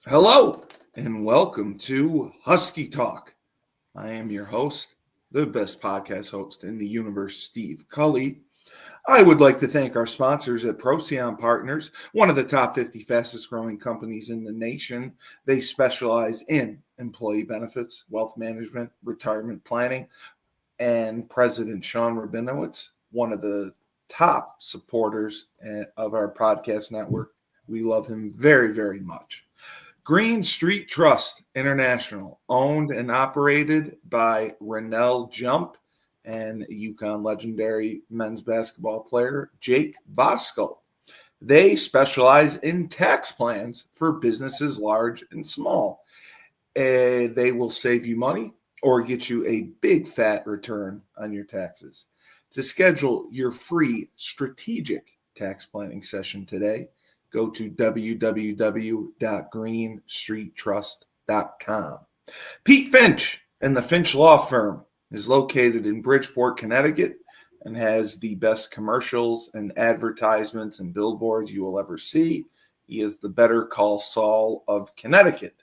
Hello and welcome to Husky Talk. I am your host, the best podcast host in the universe, Steve Cully. I would like to thank our sponsors at Procyon Partners, one of the top 50 fastest growing companies in the nation. They specialize in employee benefits, wealth management, retirement planning, and President Sean Rabinowitz, one of the top supporters of our podcast network. We love him very, very much. Green Street Trust International, owned and operated by Rennell Jump and UConn legendary men's basketball player Jake Bosco. They specialize in tax plans for businesses large and small. They will save you money or get you a big fat return on your taxes. To schedule your free strategic tax planning session today, go to www.greenstreettrust.com. Pete Finch and the Finch Law Firm is located in Bridgeport, Connecticut, and has the best commercials and advertisements and billboards you will ever see. He is the Better Call Saul of Connecticut.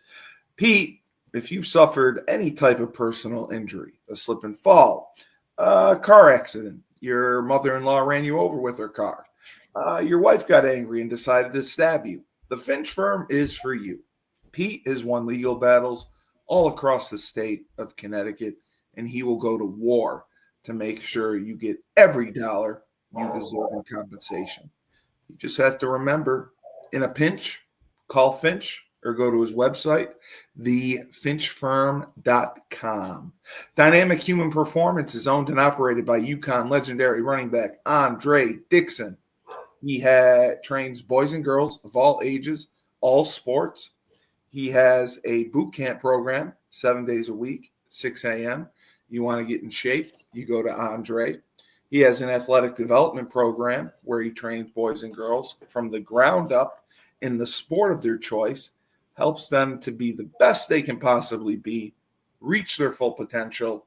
Pete, if you've suffered any type of personal injury, a slip and fall, a car accident, your mother-in-law ran you over with her car, your wife got angry and decided to stab you, the Finch firm is for you. Pete has won legal battles all across the state of Connecticut, and he will go to war to make sure you get every dollar you deserve in compensation. You just have to remember, in a pinch, call Finch or go to his website, thefinchfirm.com. Dynamic Human Performance is owned and operated by UConn legendary running back Andre Dixon. He trains boys and girls of all ages, all sports. He has a boot camp program 7 days a week, 6 a.m. You want to get in shape, you go to Andre. He has an athletic development program where he trains boys and girls from the ground up in the sport of their choice, helps them to be the best they can possibly be, reach their full potential.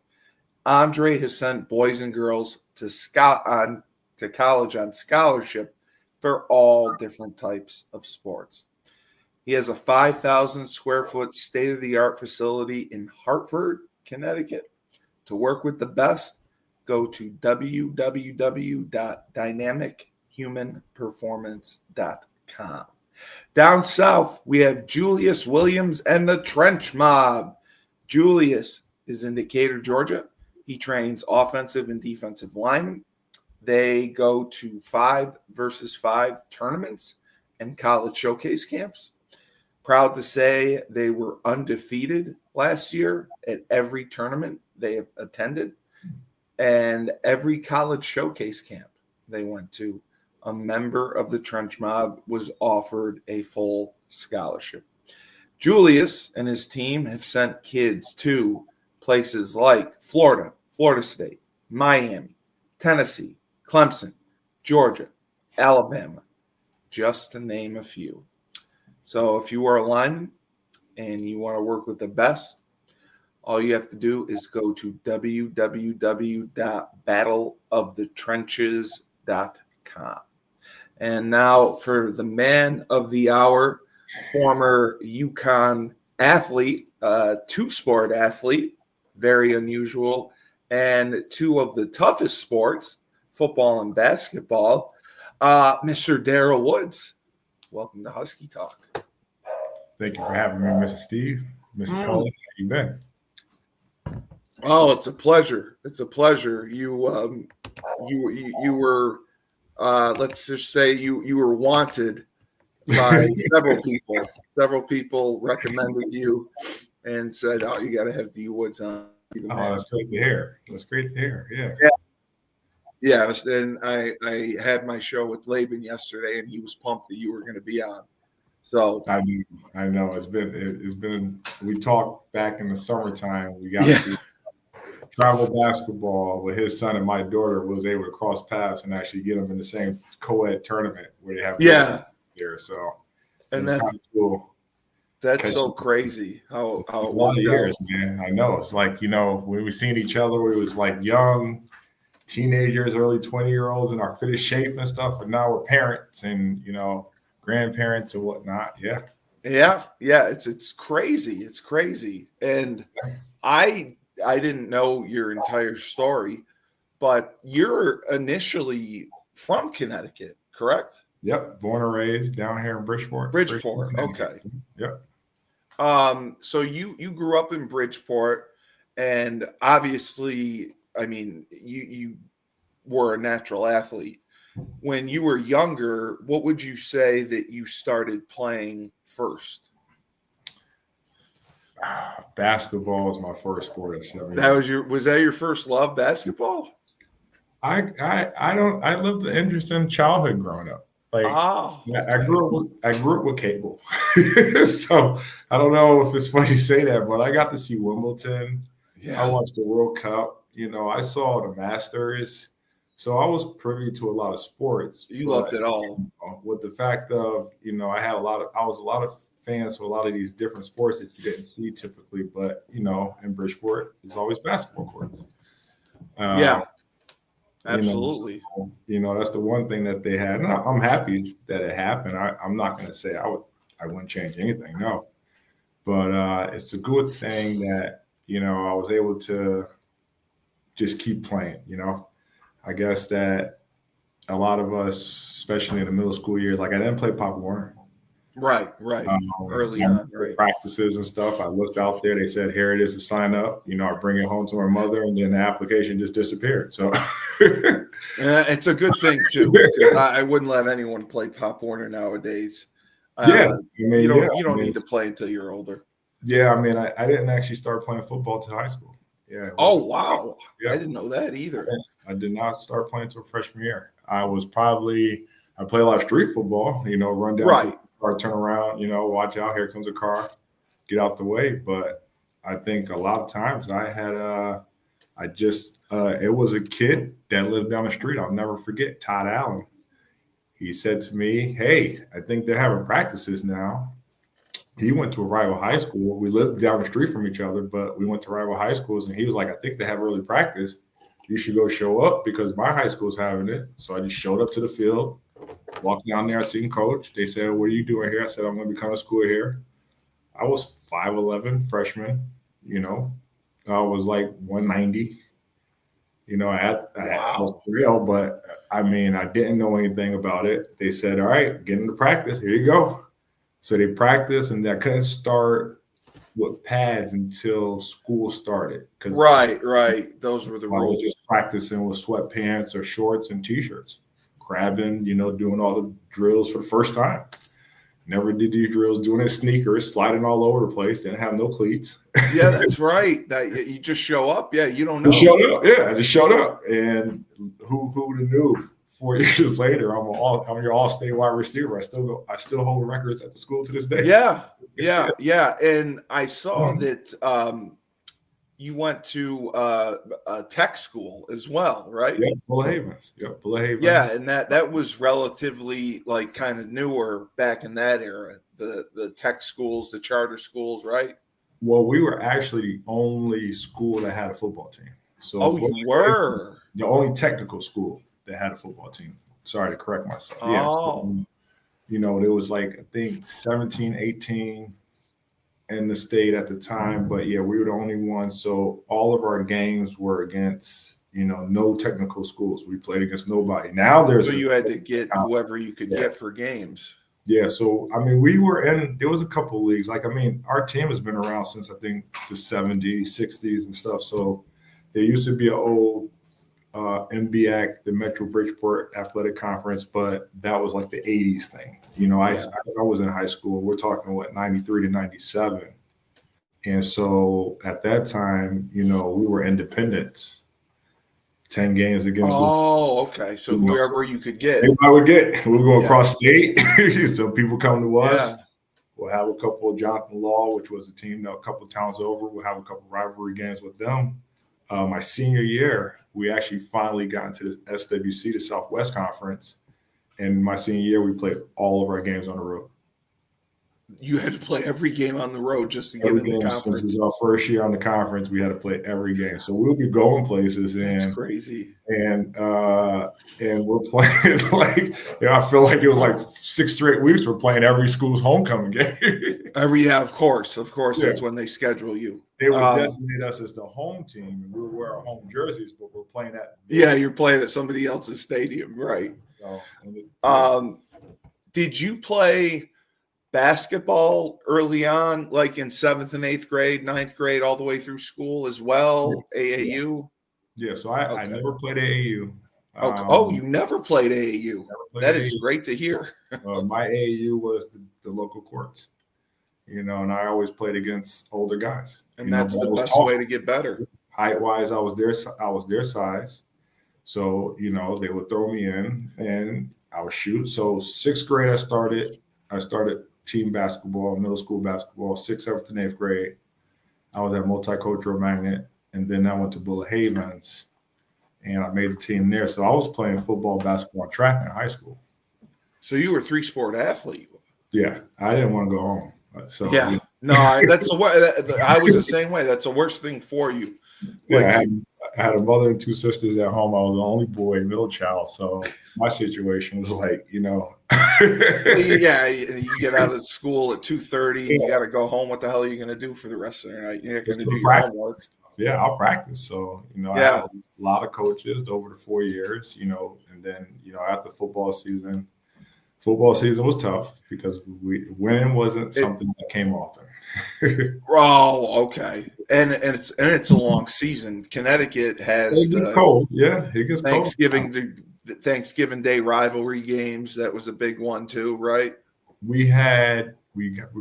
Andre has sent boys and girls to college on scholarship for all different types of sports. He has a 5,000 square foot state-of-the-art facility in Hartford, Connecticut. To work with the best, go to www.dynamichumanperformance.com. Down south, we have Julius Williams and the Trench Mob. Julius is in Decatur, Georgia. He trains offensive and defensive linemen. They go to 5-versus-5 tournaments and college showcase camps. Proud to say they were undefeated last year at every tournament they attended, and every college showcase camp they went to, a member of the Trench Mob was offered a full scholarship. Julius and his team have sent kids to places like Florida, Florida State, Miami, Tennessee, Clemson, Georgia, Alabama, just to name a few. So if you are a lineman and you want to work with the best, all you have to do is go to www.battleofthetrenches.com. And now for the man of the hour, former UConn athlete, two-sport athlete, very unusual, and two of the toughest sports, football and basketball, Mr. Darryl Woods. Welcome to Husky Talk. Thank you for having me, Mr. Steve. Mr. Cully, how you been? Oh, it's a pleasure. It's a pleasure. You were, let's just say you were wanted by several people. Several people recommended you and said, "Oh, you got to have D Woods on." Oh, that's great to hear. That's great to hear. Yeah. Yeah, and I had my show with Laban yesterday, and he was pumped that you were going to be on. So I know it's been. We talked back in the summertime. We got to travel basketball with his son, and my daughter was able to cross paths and actually get them in the same co-ed tournament where they have there. So and that's kind of cool. That's so crazy how a lot of years, man. I know. It's like, when we were seeing each other, we was like young teenagers, early 20-year-olds in our fittest shape and stuff, but now we're parents and grandparents and whatnot. Yeah. Yeah, yeah, it's crazy. It's crazy. And I didn't know your entire story, but you're initially from Connecticut, correct? Yep, born and raised down here in Bridgeport. Bridgeport. Okay. Yep. So you grew up in Bridgeport, and obviously, I mean, you were a natural athlete. When you were younger, what would you say that you started playing first? Basketball was my first sport at 7 That years. was that your first love, basketball? I lived an interesting childhood growing up. Like Oh, yeah, okay. I grew up with cable. So I don't know if it's funny to say that, but I got to see Wimbledon. I Yeah, watched the World Cup. I saw the Masters. So I was privy to a lot of sports, you but loved it all. with the fact of, I was a lot of fans for a lot of these different sports that you didn't see typically, but in Bridgeport, it's always basketball courts. Yeah, You know, absolutely. that's the one thing that they had. And I'm happy that it happened. I'm not going to say I wouldn't change anything, no. But it's a good thing that I was able to just keep playing. I guess that a lot of us, especially in the middle school years, like I didn't play Pop Warner. Right. Early on, right. Practices and stuff. I looked out there. They said, "Here it is to sign up." I bring it home to my mother, and then the application just disappeared. So It's a good thing too, because I wouldn't let anyone play Pop Warner nowadays. yeah, You don't need to play until you're older. Yeah, I didn't actually start playing football till high school. Yeah. Oh wow, Yeah. I didn't know that either. I did not start playing until freshman year. I played a lot of street football. Run down to the car, turn around. Watch out, here comes a car, get out the way. But I think a lot of times it was a kid that lived down the street. I'll never forget Todd Allen. He said to me, "Hey, I think they're having practices now." He went to a rival high school. We lived down the street from each other, but we went to rival high schools. And he was like, "I think they have early practice. You should go show up because my high school's having it." So I just showed up to the field, walked down there, I seen coach. They said, "What are you doing here?" I said, "I'm going to become a school here." I was 5'11", freshman. I was like 190. I was real, but I didn't know anything about it. They said, "All right, get into practice. Here you go." So they practiced, and I couldn't start with pads until school started. Right. Those were the I was rules. just practicing with sweatpants or shorts and t-shirts, grabbing, doing all the drills for the first time. Never did these drills, doing it in sneakers, sliding all over the place. Didn't have no cleats. Yeah, that's right. That you just show up. Yeah, you don't know. I just showed up, and who would have knew? 4 years later, I'm your all-state wide receiver. I still hold records at the school to this day. Yeah. And I saw that you went to a tech school as well, right? Yeah, Bull Havens. Yeah, and that was relatively like kind of newer back in that era. The tech schools, the charter schools, right? Well, we were actually the only school that had a football team. So you were the only technical school that had a football team. Sorry to correct myself. Yeah. So, there was like, I think 17, 18 in the state at the time. But yeah, we were the only ones. So all of our games were against, no technical schools. We played against nobody. Now so you had to get whoever you could get for games. Yeah. So, there was a couple of leagues. Like, our team has been around since I think the 70s, 60s and stuff. So there used to be an old MBAC, the Metro Bridgeport Athletic Conference, but that was like the 80s thing. I was in high school. We're talking 93 to 97. And so at that time, we were independent. 10 games against. Oh, okay. So whoever you could get. I would get. We'll go across state. So people come to us. Yeah. We'll have a couple of Jonathan Law, which was a team a couple of towns over. We'll have a couple of rivalry games with them. My senior year, we actually finally got into the SWC, the Southwest Conference. And my senior year, we played all of our games on the road. You had to play every game on the road just to get in the conference. Since it was our first year on the conference, we had to play every game. So we'll be going places, and that's crazy. And we're playing I feel like it was like 6 straight weeks. We're playing every school's homecoming game. Yeah, of course. Yeah. That's when they schedule you. They would designate us as the home team, and we would wear our home jerseys, but we're playing at. Yeah, you're playing at somebody else's stadium, right? Did you play basketball early on, like in 7th and 8th grade, 9th grade, all the way through school as well? AAU? Yeah, so I never played AAU. You never played AAU. That is great to hear. My AAU was the local courts, and I always played against older guys. And that's the best way to get better. Height-wise, I was their size. So, they would throw me in and I would shoot. So 6th grade, I started team basketball, middle school basketball. 6th, 7th, and 8th grade, I was at Multicultural Magnet. And then I went to Bullet Havens and I made the team there. So I was playing football, basketball, and track in high school. So you were a 3-sport athlete. Yeah, I didn't want to go home. So yeah, that's the way. I was the same way. That's the worst thing for you. Yeah, I had a mother and 2 sisters at home. I was the only boy, middle child. So my situation was like, yeah, you get out of school at 2:30. You got to go home. What the hell are you going to do for the rest of the night? You're not going to do your homework. Yeah, I'll practice. So, I had a lot of coaches over the 4 years, and then, after football season was tough because winning wasn't something that came often. Oh, okay. And it's a long season. Connecticut has cold. Yeah, it gets Thanksgiving cold. The Thanksgiving Day rivalry games. That was a big one too, right? We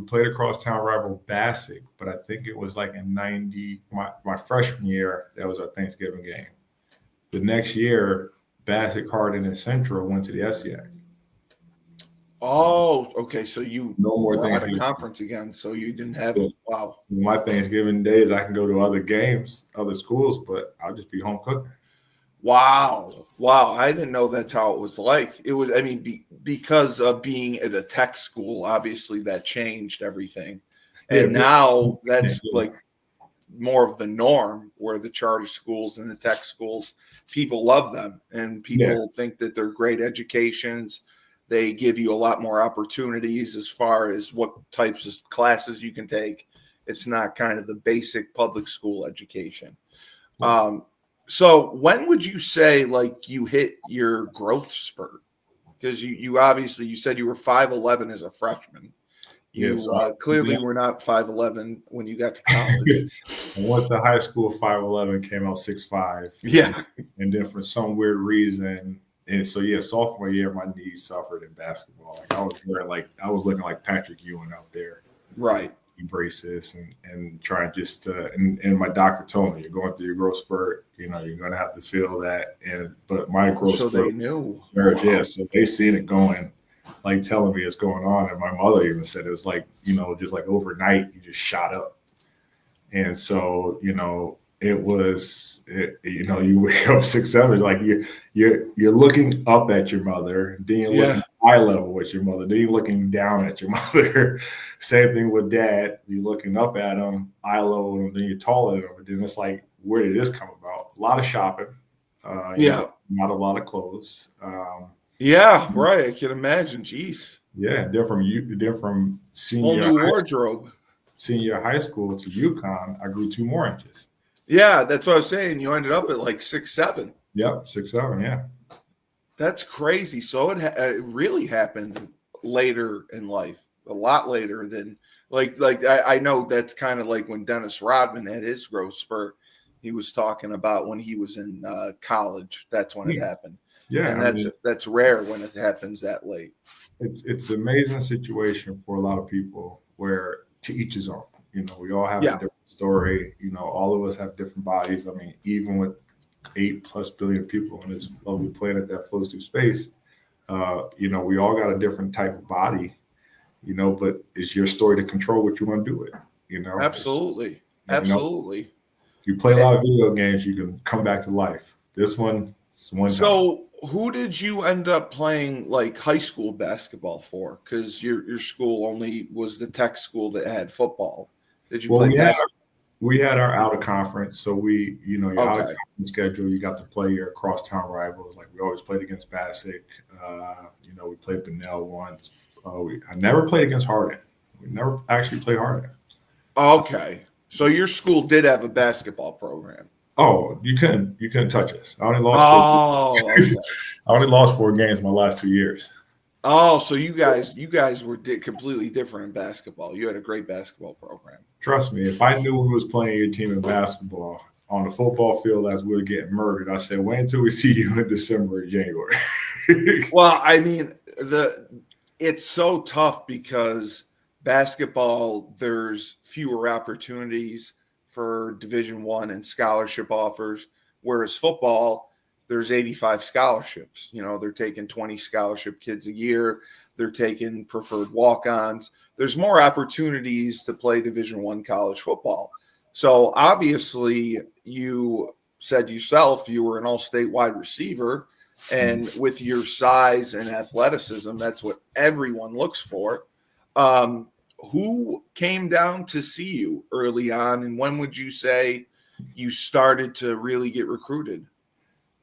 played a crosstown rival, Bassick, but I think it was like in 90. My freshman year, that was our Thanksgiving game. The next year, Bassick, Hardin, and Central went to the SEAC. Oh, okay. So you no more were at a conference again, so you didn't have wow. My Thanksgiving days, I can go to other games, other schools, but I'll just be home cooking. Wow. I didn't know that's how it was like. It was, because of being at a tech school, obviously that changed everything. And now that's like more of the norm, where the charter schools and the tech schools, people love them and people think that they're great educations. They give you a lot more opportunities as far as what types of classes you can take. It's not kind of the basic public school education. So when would you say like you hit your growth spurt? Because you obviously, you said you were 5'11" as a freshman. You clearly were not 5'11" when you got to college. I went to high school 5'11", came out 6'5". Yeah. And then for some weird reason, and so sophomore year, my knees suffered in basketball. Like I was looking like Patrick Ewing out there. Right. Braces and trying just to, and my doctor told me, you're going through your growth spurt, you're going to have to feel that. But my growth spurt, they knew. So they seen it going, like telling me it's going on. And my mother even said it was like, just like overnight, you just shot up. And so, it was, you wake up 6, 7, like you're looking up at your mother, then you're looking eye level with your mother, then you're looking down at your mother. Same thing with dad. You're looking up at him, eye level, and then you're taller than him. But then it's like, where did this come about? A lot of shopping. Not a lot of clothes. Right. I can imagine. Jeez. Yeah, they're from senior whole new wardrobe. Senior high school to UConn, I grew 2 more inches. Yeah, that's what I was saying. You ended up at like 6'7". Yep, 6'7". Yeah, that's crazy. So it really happened later in life, a lot later than like I know that's kind of like when Dennis Rodman had his growth spurt. He was talking about when he was in college. That's when it happened. Yeah, and that's rare when it happens that late. It's an amazing situation for a lot of people where to each his own. We all have a different story. All of us have different bodies. Even with 8+ billion people on this lovely planet that flows through space, we all got a different type of body, but it's your story to control what you want to do with it, Absolutely. If you play a lot of video games, you can come back to life. This one is one time. Who did you end up playing like high school basketball for? Because your school only was the tech school that had football. Did you play basketball? We had our out of conference. So your out of conference schedule, you got to play your crosstown rivals. Like we always played against Bassick. We played Bunnell once. I never played against Hardin. We never actually played hard. Okay. So your school did have a basketball program. Oh, you couldn't touch us. I only lost 4 games my last 2 years. Oh, so you guys were completely different in basketball. You had a great basketball program. Trust me, if I knew we was playing your team in basketball on the football field as we were getting murdered, I said, wait until we see you in December or January. Well, I mean, it's so tough because basketball, there's fewer opportunities for Division I and scholarship offers, whereas football, there's 85 scholarships. You know, they're taking 20 scholarship kids a year. They're taking preferred walk-ons. There's more opportunities to play Division I college football. So obviously, you said yourself you were an all-state wide receiver, and with your size and athleticism, that's what everyone looks for. Who came down to see you early on, and when would you say you started to really get recruited?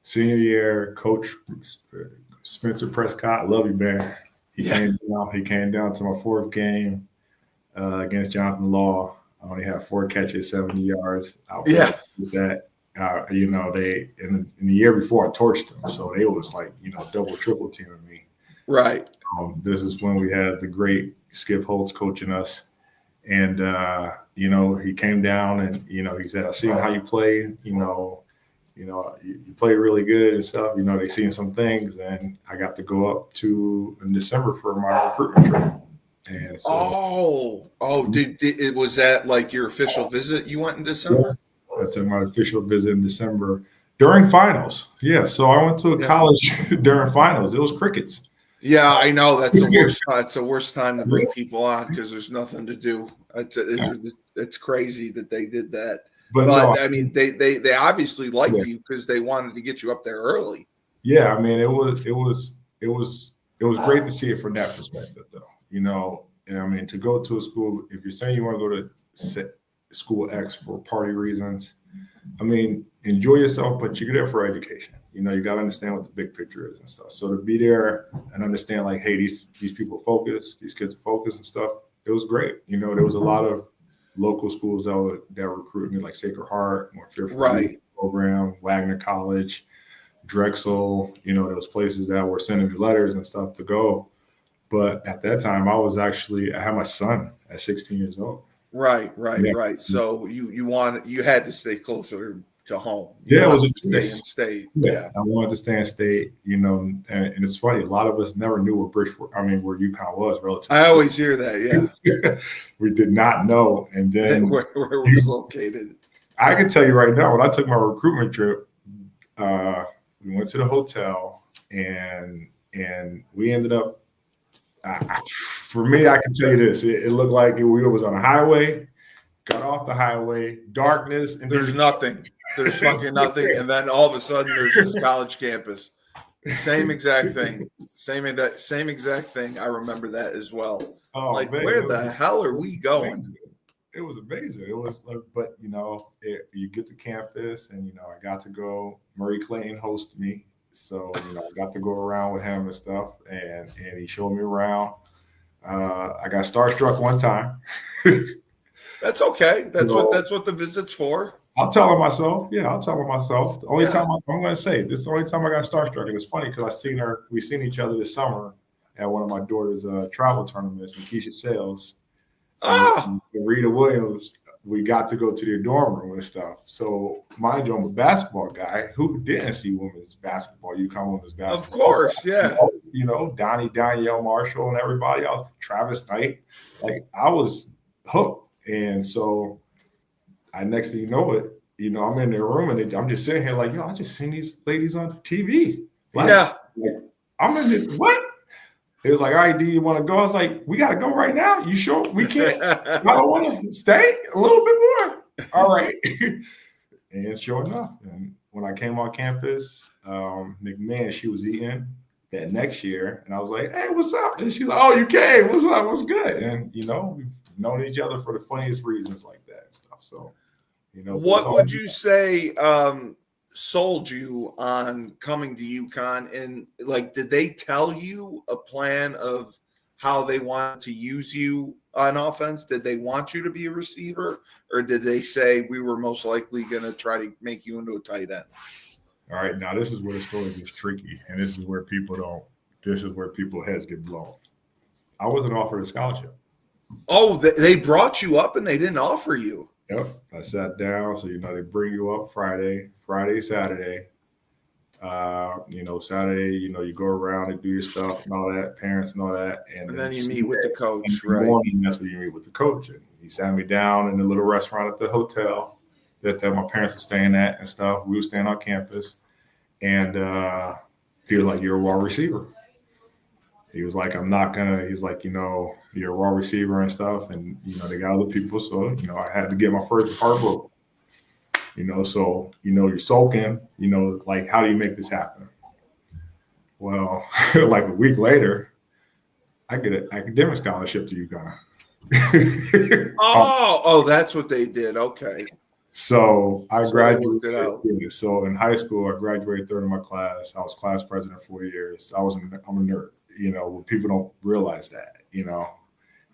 Senior year, Coach Spencer Prescott, love you, man. He came down to my 4th game against Jonathan Law. I only had 4 catches, 70 yards. With that. They in the year before I torched them, so they was like, double, triple teaming me. Right. This is when we had the great Skip Holtz coaching us, and he came down and he said, "I seen how you play. You play really good and stuff. They seen some things, and I got to go up in December for my recruitment trip." And so, was that like your official visit? You went in December? I took my official visit in December during finals. Yeah, so I went to a college during finals. It was crickets. Yeah, I know that's the worst. It's the worst time to bring people on because there's nothing to do. It's crazy that they did that. But no, I mean, they obviously liked you because they wanted to get you up there early. Yeah, I mean, it was great to see it from that perspective, though. And I mean, to go to a school, if you're saying you want to go to school X for party reasons, I mean, enjoy yourself, but you're there for education. You got to understand what the big picture is and stuff. So to be there and understand, like, hey, these people focus, these kids are focused and stuff, it was great. There was a lot of local schools that recruited me, like Sacred Heart, More Fearful program, Wagner College, Drexel. There was places that were sending me letters and stuff to go. But at that time, I had my son at 16 years old. Right. So you had to stay closer to home. It was to stay in state. Yeah, I wanted to stay in state. And it's funny. A lot of us never knew where UConn was relatively. I always hear that. Yeah, we did not know. And then where it was located. I can tell you right now, when I took my recruitment trip, we went to the hotel and we ended up. For me, I can tell you this: it looked like we was on a highway. Got off the highway, darkness, and there's nothing. There's fucking nothing, and then all of a sudden, there's this college campus. Same exact thing. Same exact thing. I remember that as well. Oh, like, man, where the hell are we going? Amazing. It was amazing. It was, but you get to campus, and I got to go. Murray Clayton hosted me. So, I got to go around with him and stuff, and he showed me around. I got starstruck one time. That's okay. That's what the visit's for. I'll tell him myself. Yeah, I'll tell him myself. The only time I'm going to say, this is the only time I got starstruck. And it's funny because we seen each other this summer at one of my daughter's travel tournaments in Keisha Sales. And Rita Williams, we got to go to their dorm room and stuff. So, mind you, I'm a basketball guy who didn't see women's basketball, UConn women's basketball. Of course, yeah. Danielle Marshall and everybody else, Travis Knight. Like, I was hooked. And so, next thing you know it, I'm in their room and I'm just sitting here like, I just seen these ladies on TV. Like, I'm in it. What? It was like, all right, do you want to go? I was like, we got to go right now. You sure we can't? I don't want to stay a little bit more. All right. And sure enough, and when I came on campus, McMahon, she was eating that next year. And I was like, hey, what's up? And she's like, oh, you came. What's up? What's good? And, we've known each other for the funniest reasons like that and stuff. So, what would you say sold you on coming to UConn? And like, did they tell you a plan of how they wanted to use you on offense? Did they want you to be a receiver, or did they say we were most likely going to try to make you into a tight end? All right, now this is where the story gets tricky, and this is where people's heads get blown. I wasn't offered a scholarship. Oh, they brought you up and they didn't offer you. Yep, I sat down. So they bring you up Friday, Saturday. Saturday, you go around and do your stuff and all that, parents and all that, and then you meet with the coach, right? Morning, that's when you meet with the coach, and he sat me down in the little restaurant at the hotel that my parents were staying at and stuff. We were staying on campus, and he was like, "You're a wide receiver." He was like, he's like, you're a wide receiver and stuff. And, they got other people. So, I had to get my first heart broken. So, you're sulking, like, how do you make this happen? Well, like a week later, I get an academic scholarship to UConn. Oh, that's what they did. Okay. So I graduated. So in high school, I graduated third in my class. I was class president 4 years. I'm a nerd. People don't realize that,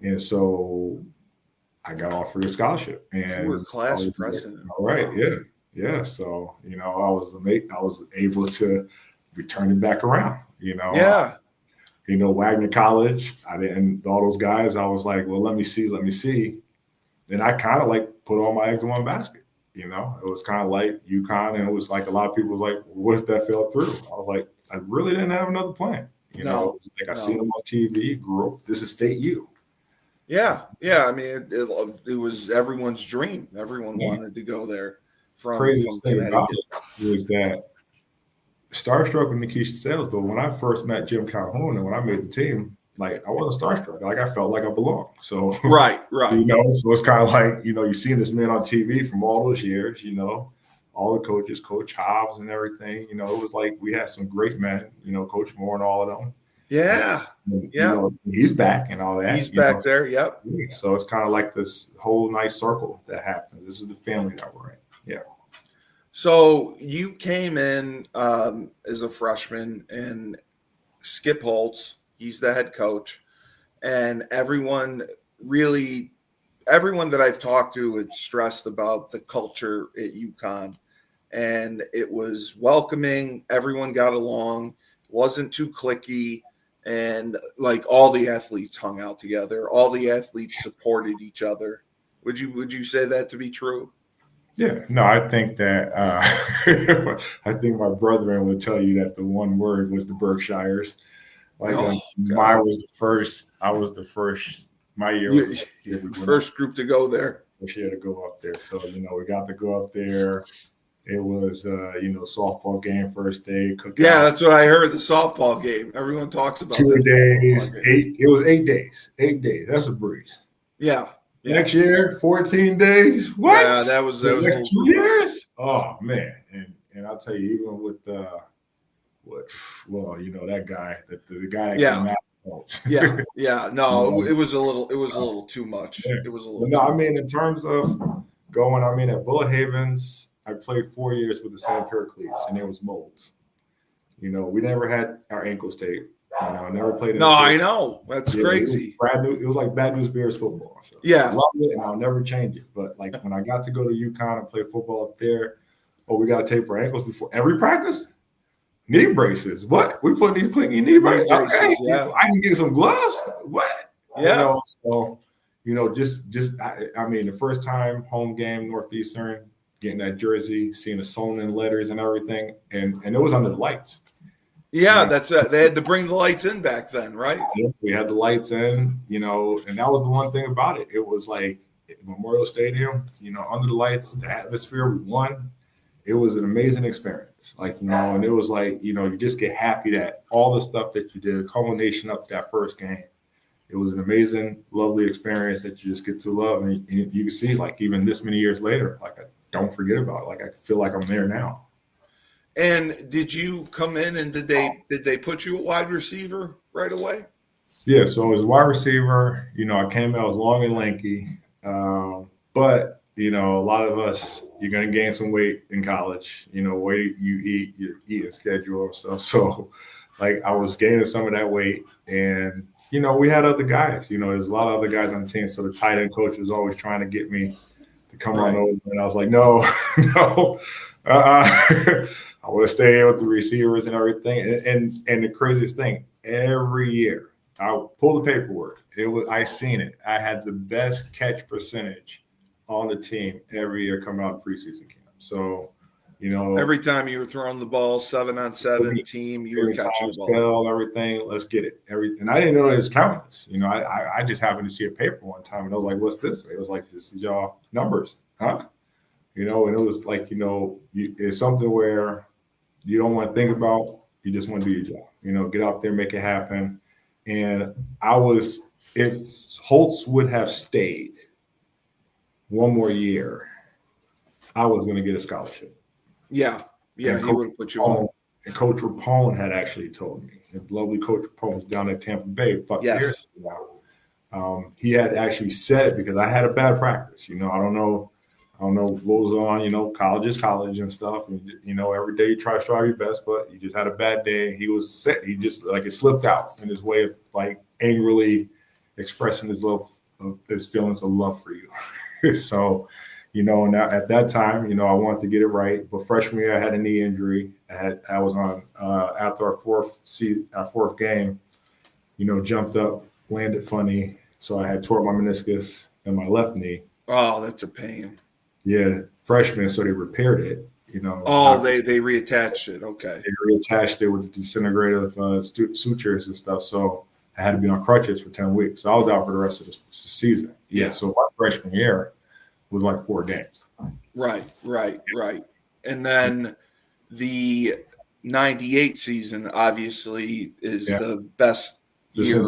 and so I got offered a scholarship. And you were class president. All right. Yeah. So, I was able to return it back around, Yeah. Wagner College, all those guys, I was like, well, let me see. Then I kind of like put all my eggs in one basket, it was kind of like UConn. And it was like, a lot of people was like, what if that fell through? I was like, I really didn't have another plan. I seen them on TV, grew up. This is State U. Yeah. I mean, it was everyone's dream. Everyone wanted to go there. Craziest thing about it was that starstruck with Nikisha Sales, but when I first met Jim Calhoun and when I made the team, like I wasn't starstruck. Like I felt like I belonged. So right. So it's kind of like you seen this man on TV from all those years. All the coaches, Coach Hobbs and everything. It was like we had some great men. Coach Moore and all of them. Yeah. He's back and all that. He's back there. Yep. So it's kind of like this whole nice circle that happens. This is the family that we're in. Yeah. So you came in as a freshman, and Skip Holtz, he's the head coach, and everyone that I've talked to had stressed about the culture at UConn, and it was welcoming. Everyone got along, wasn't too cliquey, and like all the athletes hung out together. All the athletes supported each other. Would you say that to be true? Yeah, no, I think that I think my brethren would tell you that the one word was the Berkshires. Like I was the first. My year was the first group to go there. First year to go up there. So we got to go up there. It was softball game first day. Yeah, that's what I heard. The softball game. Everyone talks about 2 days. It was 8 days. 8 days. That's a breeze. Yeah. Next year, 14 days. What? Yeah, that was 2 years. Oh man, and I'll tell you, even with that guy, the guy that came out. Yeah. No, it was a little too much. Yeah. It was a little. No, I mean, in terms of going, at Bullet Havens, I played 4 years with the same pair of cleats, and it was molds. We never had our ankles taped. Never played. No, I know. That's crazy. It was like Bad News Bears football. So yeah, I love it, and I'll never change it. But like when I got to go to UConn and play football up there, we got to tape our ankles before every practice. Knee braces. What? We put these knee braces. Okay. Yeah. I can get some gloves. What? Yeah. The first time home game Northeastern, getting that jersey, seeing the sewn in letters and everything, and it was under the lights. Yeah, that's they had to bring the lights in back then, right? Yeah, we had the lights in, and that was the one thing about it. It was like Memorial Stadium, under the lights, the atmosphere, we won. It was an amazing experience. And it was like, you just get happy that all the stuff that you did, culmination up to that first game. It was an amazing, lovely experience that you just get to love. And you can see, even this many years later, I don't forget about it. I feel like I'm there now. And did you come in and did they put you at wide receiver right away? Yeah, so as a wide receiver, I came out, I was long and lanky. But, a lot of us, you're going to gain some weight in college, weight you eat, your eating schedule and stuff. So, I was gaining some of that weight. And, we had other guys. There's a lot of other guys on the team. So the tight end coach was always trying to get me to come on over. And I was like, no, no. I want to stay in with the receivers and everything. And the craziest thing, every year, I would pull the paperwork. I seen it. I had the best catch percentage on the team every year coming out of preseason camp. So, every time you were throwing the ball 7-on-7 team, you were catching the ball. Everything, let's get it. And I didn't know it was countless. I just happened to see a paper one time, and I was like, "What's this?" It was like, "This is y'all numbers, huh?" And it was like, it's something where you don't want to think about. You just want to do your job. Get out there, make it happen. And if Holtz would have stayed one more year, I was going to get a scholarship. Yeah, he would have put you on. And Coach Rapone had actually told me. The lovely Coach Rapone was down at Tampa Bay. Yes. He had actually said it because I had a bad practice. I don't know what was on. College is college and stuff. And, every day you try to strive your best, but you just had a bad day. He was sick. He just it slipped out in his way of angrily expressing his feelings of love for you. So, now at that time, I wanted to get it right. But freshman year, I had a knee injury. I was on after our fourth game. Jumped up, landed funny, so I had tore my meniscus in my left knee. Oh, that's a pain. Yeah, freshman, so they repaired it. They reattached it. Okay. They reattached it with disintegrative sutures and stuff. So I had to be on crutches for 10 weeks. So I was out for the rest of the season. Yeah. So my freshman year was like 4 games. Right. And then the 98 season obviously is the best year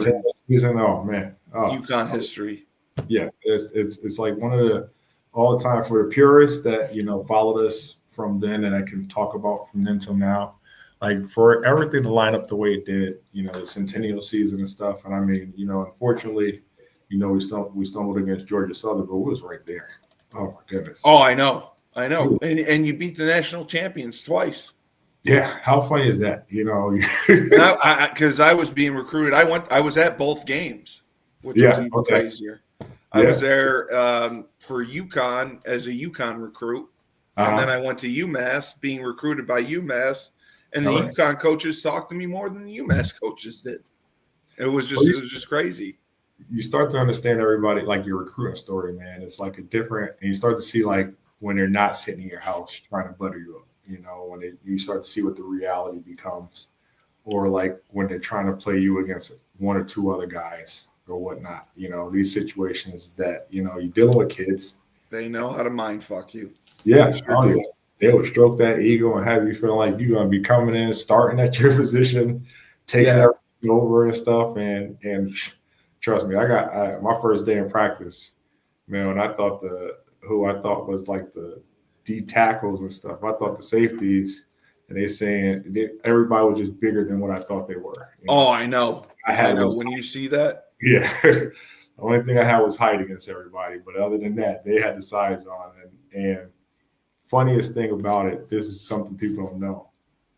season. Oh man. UConn history. Yeah. It's like one of the all the time for the purists that, followed us from then and I can talk about from then till now. Like for everything to line up the way it did, the centennial season and stuff. And I mean, unfortunately, we stumbled against Georgia Southern, but it was right there. Oh my goodness. Oh, I know. And you beat the national champions twice. Yeah. How funny is that? Because I was being recruited. I was at both games, which was even crazier. I was there for UConn as a UConn recruit. And then I went to UMass being recruited by UMass. And the UConn coaches talked to me more than the UMass coaches did. It was just crazy. You start to understand everybody, like your recruiting story, man. It's like and you start to see when they're not sitting in your house trying to butter you up, when you start to see what the reality becomes, or when they're trying to play you against 1 or 2 other guys or whatnot, these situations that, you're dealing with kids. They know how to mind fuck you. Yeah. They would stroke that ego and have you feel like you're going to be coming in, starting at your position, taking everything over and stuff. And trust me, I got my first day in practice, man, when I thought who I thought was like the D tackles and stuff, I thought the safeties, and they saying everybody was just bigger than what I thought they were. Oh, I know. I know. When you see that. Yeah. The only thing I had was height against everybody. But other than that, they had the size on. And funniest thing about it, this is something people don't know.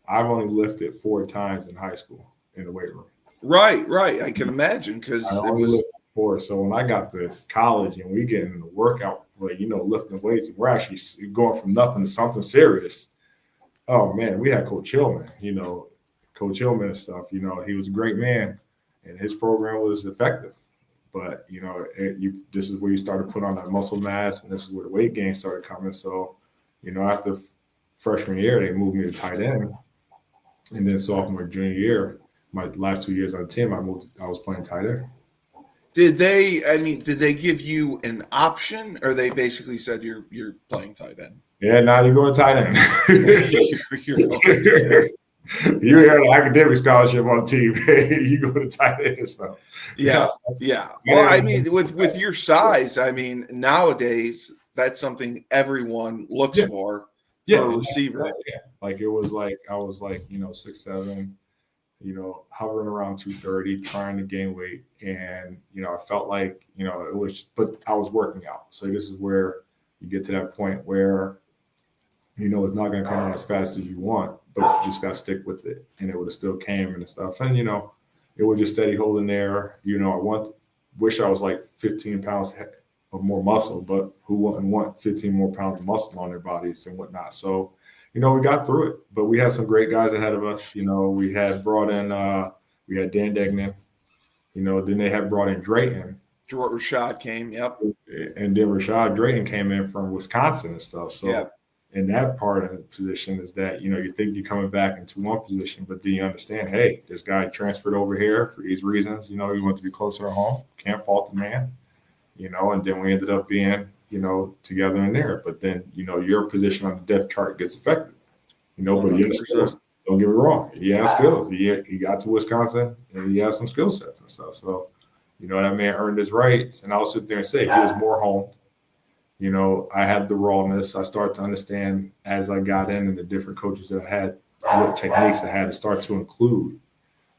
I've only lifted 4 times in high school in the weight room. Right. I can imagine because I only lifted 4. So when I got to college and we get in the workout, lifting weights, and we're actually going from nothing to something serious. Oh man, we had Coach Hillman, Coach Hillman and stuff. He was a great man, and his program was effective. But this is where you start to put on that muscle mass, and this is where the weight gain started coming. So, after freshman year, they moved me to tight end, and then sophomore, junior year, my last 2 years on the team, I was playing tight end. Did they give you an option, or they basically said you're playing tight end? Yeah, now you're going tight end. You had an academic scholarship on the team. You go to tight end and stuff. Yeah. Well, with your size, nowadays that's something everyone looks for a receiver. Yeah. Like it was like I was 6'7", hovering around 230, trying to gain weight, and I felt like it was, but I was working out. So this is where you get to that point where it's not going to come out as fast as you want, but you just got to stick with it, and it would have still came and stuff. And it was just steady holding there. I wish I was like 15 pounds of more muscle, but who wouldn't want 15 more pounds of muscle on their bodies and whatnot? So, we got through it, but we had some great guys ahead of us. We had brought in, we had Dan Degnan, then they had brought in Drayton. Rashad came, yep. And then Rashad Drayton came in from Wisconsin and stuff. So, yeah. In that part of the position is that, you think you're coming back into one position, but then you understand, hey, this guy transferred over here for these reasons. He wants to be closer to home. Can't fault the man, and then we ended up being, together in there. But then, your position on the depth chart gets affected, but he has skills. Don't get me wrong. He has skills. He got to Wisconsin and he has some skill sets and stuff. So, that man earned his rights. And I'll sit there and say he was more home. I had the rawness. I started to understand as I got in and the different coaches that I had, what techniques I had to start to include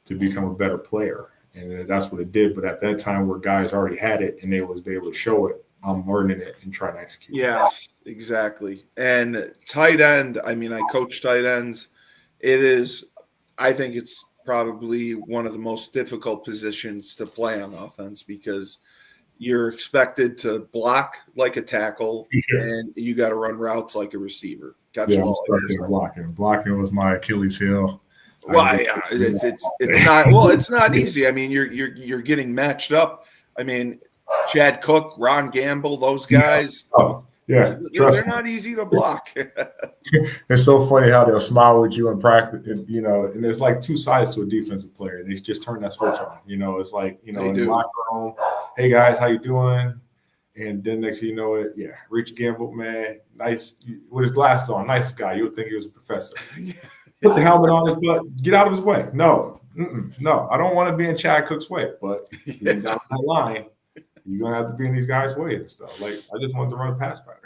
to become a better player. And that's what it did. But at that time where guys already had it and they was able to show it, I'm learning it and trying to execute. Yes, exactly. And tight end, I coach tight ends. I think it's probably one of the most difficult positions to play on offense because you're expected to block like a tackle and you got to run routes like a receiver. Blocking was my Achilles heel. Well, it's not easy. You're getting matched up. Chad Cook, Ron Gamble, those guys. Oh, yeah. They're not easy to block. It's so funny how they'll smile with you in practice, and there's like two sides to a defensive player. They just turn that switch on. It's like, in the locker room, hey guys, how you doing? And then next thing you know it, Rich Gamble, man, nice with his glasses on, nice guy. You would think he was a professor. Put the helmet on his butt, get out of his way. No, I don't want to be in Chad Cook's way, but down that line, you're gonna have to be in these guys' ways and stuff. Like, I just want to run a pass better.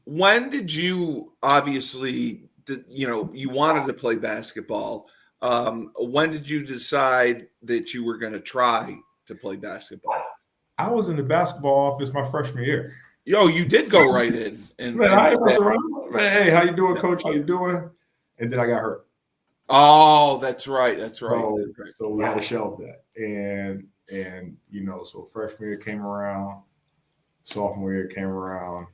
When did you you wanted to play basketball? When did you decide that you were going to try to play basketball? I was in the basketball office my freshman year. Yo, you did go right in. I was around. Man, hey, how you doing, coach? How you doing? And then I got hurt. Oh, that's right. So we had to shelve that. And so freshman year came around, sophomore year came around.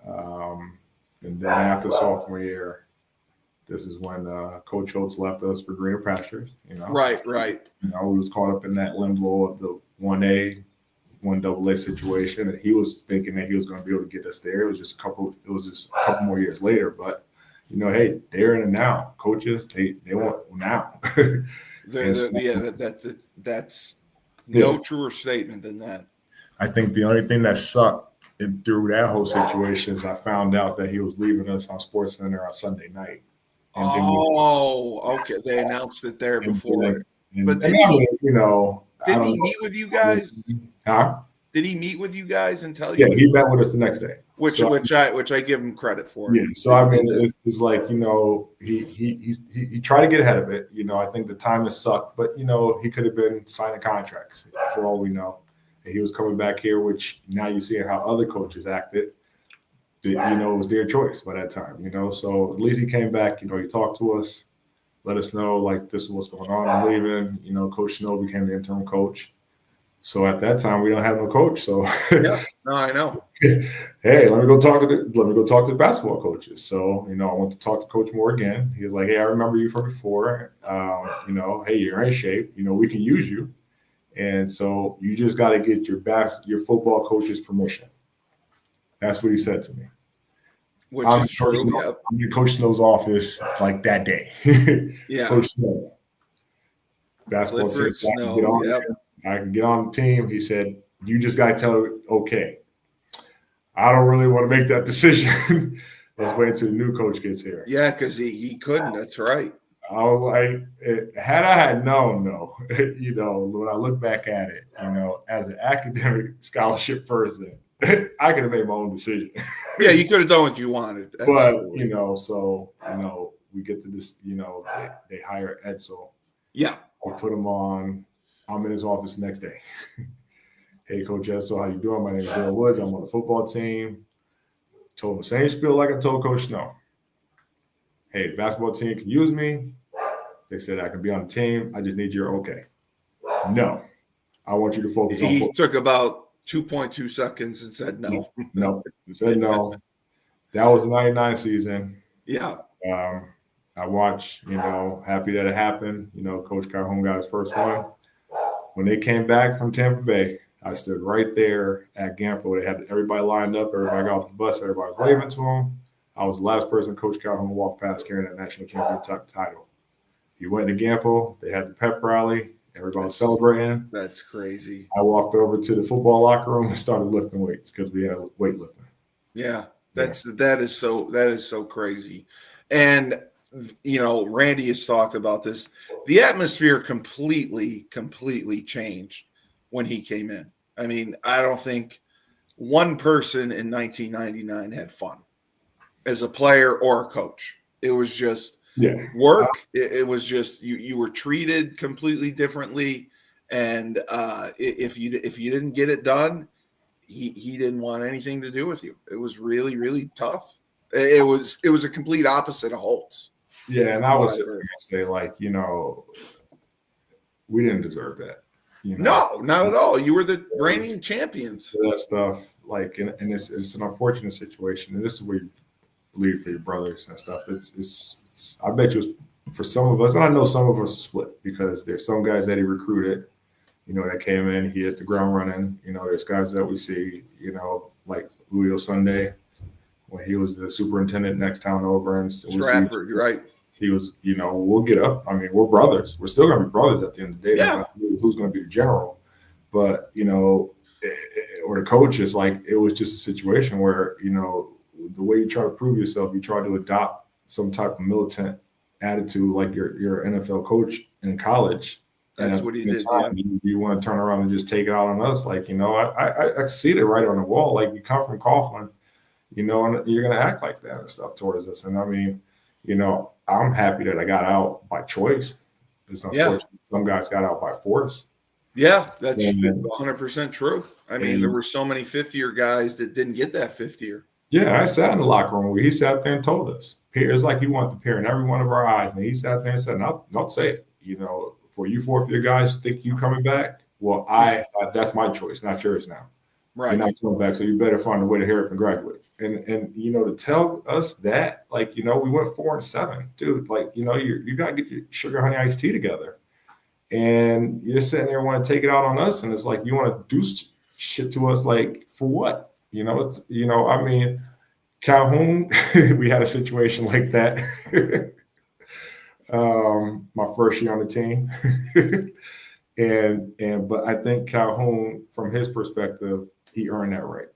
And then after sophomore year, this is when Coach Holtz left us for greener pastures. Right. We was caught up in that limbo of the 1A, 1AA situation, and he was thinking that he was going to be able to get us there. It was just a couple more years later, but hey, they're in it now. Coaches, they want now. That's no truer statement than that. I think the only thing that sucked through that whole situation is I found out that he was leaving us on SportsCenter on Sunday night. Okay. They announced it there before. But did he meet with you guys? Huh? Did he meet with you guys and tell you? Yeah, he met with us the next day. Which I give him credit for. Yeah. So it's like, he tried to get ahead of it. I think the time has sucked, but he could have been signing contracts for all we know. And he was coming back here, which now you see how other coaches acted. That, it was their choice by that time. So at least he came back. He talked to us, let us know like this is what's going on. I'm leaving. Coach Snow became the interim coach. So at that time, we don't have no coach. So yeah, no, I know. Hey, let me go talk to the basketball coaches. So I went to talk to Coach Moore again. He was like, hey, I remember you from before. Hey, you're in shape. We can use you. And so you just got to get your football coach's permission. That's what he said to me. Which is true. I'm in Coach Snow's office like that day. Yeah. Coach Snow. Basketball team. I can get on the team. He said, you just got to tell it, okay. I don't really want to make that decision. Let's wait until the new coach gets here. Yeah, because he couldn't. That's right. I was like, had I had known, when I look back at it, as an academic scholarship person, I could have made my own decision. Yeah, you could have done what you wanted. Absolutely. But, we get to this, they hire Edsel. Yeah. We put him on. I'm in his office the next day. Hey, Coach Edsel, how you doing? My name is Darryl Woods. I'm on the football team. Told him the same spiel like I told Coach Snow. Hey, basketball team can use me. They said I can be on the team. I just need your okay. No, I want you to focus on He football. took about 2.2 seconds and said no. No, said no. That was the 99 season. Yeah. I watched, happy that it happened. Coach Calhoun got his first one. When they came back from Tampa Bay, I stood right there at Gampo. They had everybody lined up. Everybody got off the bus. Everybody was waving to him. I was the last person Coach Calhoun walked past carrying that national championship title. He went to Gampo. They had the pep rally. Everybody was celebrating. That's crazy. I walked over to the football locker room and started lifting weights because we had weightlifting. Yeah, that is so crazy. And Randy has talked about this. The atmosphere completely changed when he came in. I mean, I don't think one person in 1999 had fun as a player or a coach. It was just work. It was just you were treated completely differently, and if you didn't get it done, he didn't want anything to do with you. It was really, really tough. It was a complete opposite of Holtz. Yeah, and I was say we didn't deserve that. No, not at all. You were the reigning champions. That stuff, and it's an unfortunate situation, and this is where you bleed for your brothers and stuff. It's I bet you for some of us, and I know some of us split because there's some guys that he recruited, that came in, he hit the ground running. There's guys that we see, like Julio Sunday when he was the superintendent next town over, and Stratford, you're right. He was, we'll get up. I mean, we're brothers. We're still going to be brothers at the end of the day. Yeah. Who's going to be the general? But, or the coach is it was just a situation where, the way you try to prove yourself, you try to adopt some type of militant attitude like your NFL coach in college. That's what he did. You want to turn around and just take it out on us. I see it right on the wall. You come from Coughlin, and you're going to act like that and stuff towards us. And I mean, I'm happy that I got out by choice. It's unfortunate some guys got out by force. Yeah, that's 100% true. I mean, there were so many fifth-year guys that didn't get that fifth year. Yeah, I sat in the locker room where he sat there and told us. It's like he wanted to peer in every one of our eyes. And he sat there and said, no, don't say it. For you fourth-year guys think you coming back, well, that's my choice, not yours now. Right. You're not coming back, so you better find a way to hurry up and graduate. And to tell us that, we went 4-7, dude. You got to get your sugar honey iced tea together. And you're sitting there want to take it out on us, and it's like you want to do shit to us, for what? I mean, Calhoun, we had a situation like that. My first year on the team. But I think Calhoun, from his perspective, he earned that right.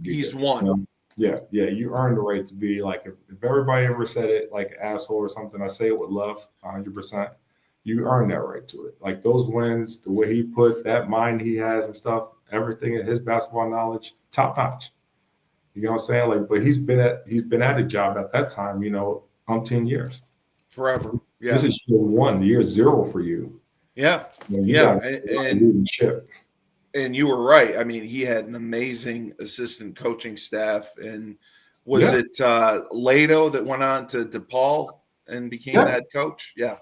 He's won. You earned the right to be if everybody ever said it like an asshole or something, I say it with love, 100%. You earned that right to it. Those wins, the way he put that mind he has and stuff, everything in his basketball knowledge, top notch. You know what I'm saying? But he's been at a job at that time, umpteen years. Forever. Yeah. This is year 1, year 0 for you. Yeah. And you were right. I mean, he had an amazing assistant coaching staff. And was it Lato that went on to DePaul and became the head coach? Yeah.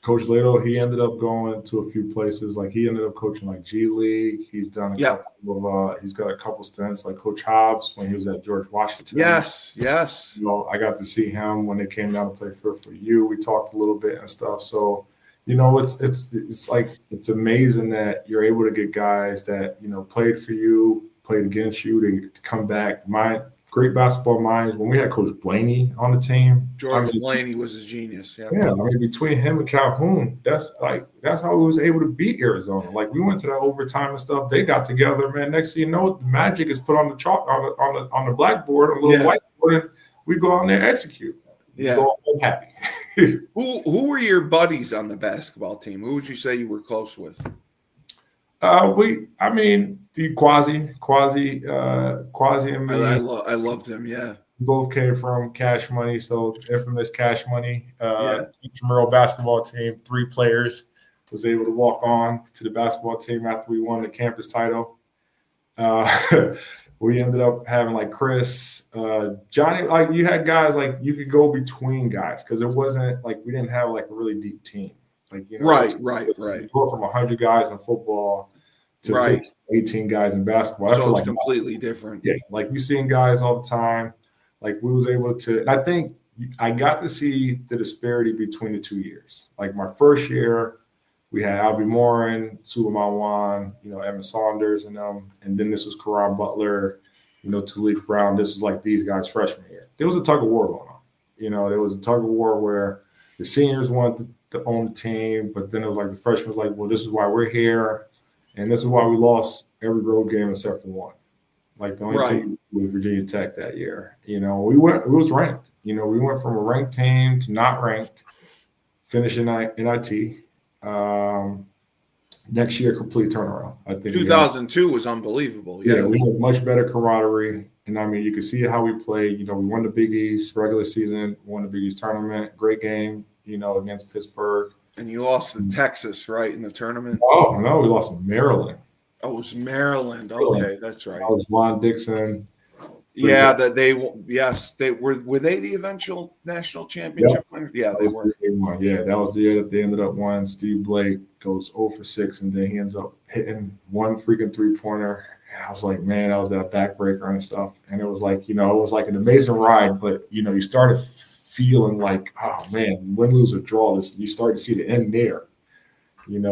Coach Lato, he ended up going to a few places. He ended up coaching G League. He's done he's got a couple stints like Coach Hobbs when he was at George Washington. Yes. I got to see him when they came down to play for you. We talked a little bit and stuff. So, it's amazing that you're able to get guys that, played for you, played against you to come back. Great basketball minds. When we had Coach Blaney on the team, Blaney was a genius. Yeah. I mean, between him and Calhoun, that's how we was able to beat Arizona. We went to that overtime and stuff. They got together, man. Next thing you know, the magic is put on the chalk on the blackboard, a little whiteboard, and we go out there and execute. Yeah. Go home happy. Who were your buddies on the basketball team? Who would you say you were close with? The Quasi and me. I loved him. Yeah. We both came from Cash Money, so infamous Cash Money. Intramural basketball team, 3 players. Was able to walk on to the basketball team after we won the campus title. We ended up having Chris, Johnny. You had guys you could go between guys because it wasn't we didn't have a really deep team. Like, Right. You go from 100 guys in football to Right. 18 guys in basketball. So it's completely different. Yeah, like you're seeing guys all the time. Like we was able to, and I think I got to see the disparity between the 2 years. Like my first year, we had Albie Morin, Suleiman Wan, Evan Saunders and them. And then this was Karan Butler, Talik Brown. This was like these guys freshman year. There was a tug of war going on. There was a tug of war where the seniors wanted to own the team, but then it was like the freshmen was like, well, this is why we're here. And this is why we lost every road game except for one. Like the only team was Virginia Tech that year. It was ranked. We went from a ranked team to not ranked, finishing NIT. Next year, complete turnaround. I think 2002 was unbelievable. Yeah, we had much better camaraderie. And I mean, you could see how we played. We won the Big East regular season, won the Big East tournament. Great game, against Pittsburgh. And you lost to Texas, right, in the tournament? Oh, no, we lost to Maryland. Oh, it was Maryland. Okay, that's right. That was Juan Dixon. Yeah, that they were they the eventual national championship winners? Yeah, they were. Yeah, that was the year that they ended up winning. Steve Blake goes 0 for 6, and then he ends up hitting one freaking 3-pointer. And I was like, man, that was that backbreaker and stuff. And it was like, it was like an amazing ride, but you started feeling like, oh man, win, lose, or draw. You start to see the end there.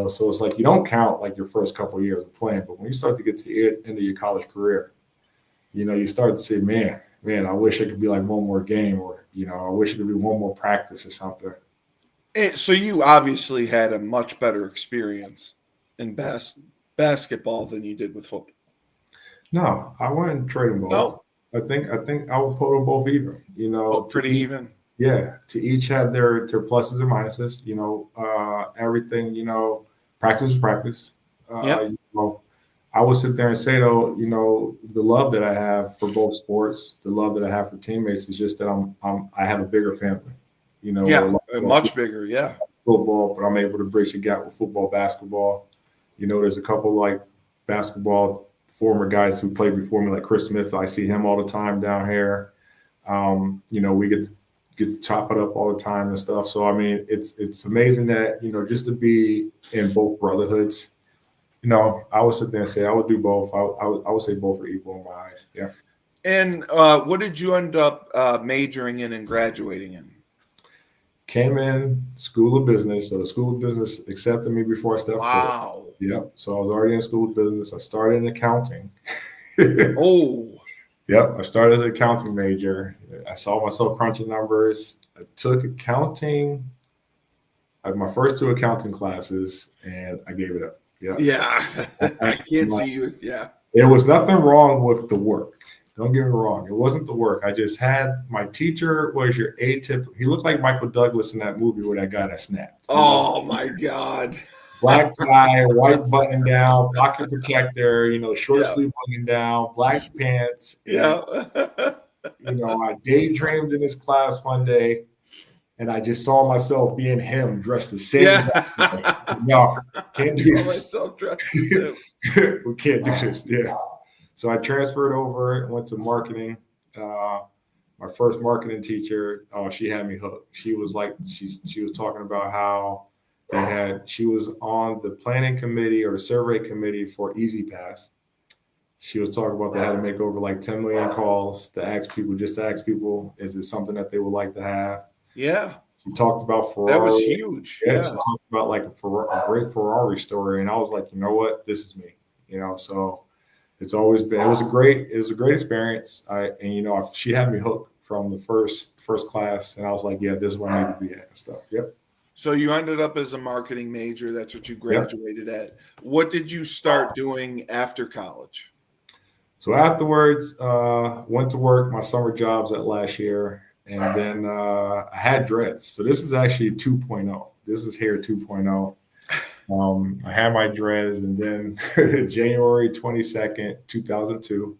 So it's like you don't count like your first couple of years of playing, but when you start to get to the end of your college career, you start to say, man, I wish it could be like one more game, or I wish it could be one more practice or something. So you obviously had a much better experience in basketball than you did with football. No, I wouldn't trade them both. No. I think I would put them both even. Pretty even. Yeah, to each had their pluses and minuses. Everything. Practice is practice. I would sit there and say though, the love that I have for both sports, the love that I have for teammates is just that I have a bigger family. Much bigger. Yeah, football, but I'm able to bridge the gap with football, basketball. There's a couple like basketball former guys who played before me, like Chris Smith. I see him all the time down here. We get to chop it up all the time and stuff. So I mean, it's amazing that just to be in both brotherhoods. I would sit there and say I would do both. I would say both are equal in my eyes. Yeah. And what did you end up majoring in and graduating in? Came in School of Business. So the School of Business accepted me before I stepped Wow. foot. Yep. So I was already in School of Business. I started in accounting. Oh. Yep. I started as an accounting major. I saw myself crunching numbers. I took accounting. I had my first 2 accounting classes, and I gave it up. Yeah. I can't see you. Yeah. There was nothing wrong with the work. Don't get me wrong. It wasn't the work. I just had my teacher was your atypical. He looked like Michael Douglas in that movie where that guy that snapped. Oh my God. Black tie, white button down, pocket protector, short sleeve button down, black pants. Yeah. I daydreamed in his class one day, and I just saw myself being him, dressed the same. Yeah. No, can't do this. Myself dressed the same. We can't do this. Yeah. So I transferred over and went to marketing. My first marketing teacher, she had me hooked. She was like, she was talking about how she was on the planning committee or the survey committee for Easy Pass. She was talking about they had to make over like 10 million calls to ask people, is it something that they would like to have? Yeah. She talked about Ferrari. That was huge. Yeah. She talked about like a great Ferrari story. And I was like, you know what? This is me, so it's always been, it was a great experience. She had me hooked from the first class, and I was like, yeah, this is where I need to be at and stuff. Yep. So you ended up as a marketing major. That's what you graduated at. What did you start doing after college? So afterwards, went to work my summer jobs at last year, and then I had dreads. So this is actually 2.0. This is hair 2.0. I had my dreads, and then January 22nd, 2002,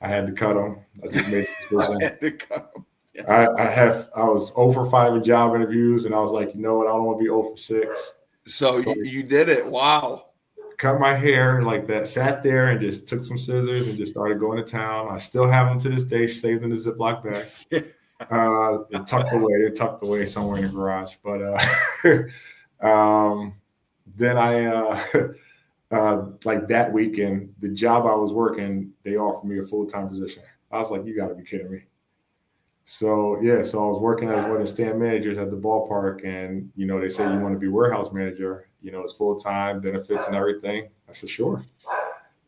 I had to cut them. I just made the decision. I had to cut them. Yeah. I was 0 for 5 in job interviews, and I was like, you know what? I don't want to be 0 for 6. So you did it. Wow. Cut my hair like that, sat there and just took some scissors and just started going to town. I still have them to this day, saved in a Ziploc bag. They're tucked away somewhere in the garage. But Then I, like that weekend, the job I was working, they offered me a full-time position. I was like, you got to be kidding me. So, yeah, so I was working as one of the stand managers at the ballpark, and, they said, you want to be warehouse manager, it's full-time, benefits and everything. I said, sure.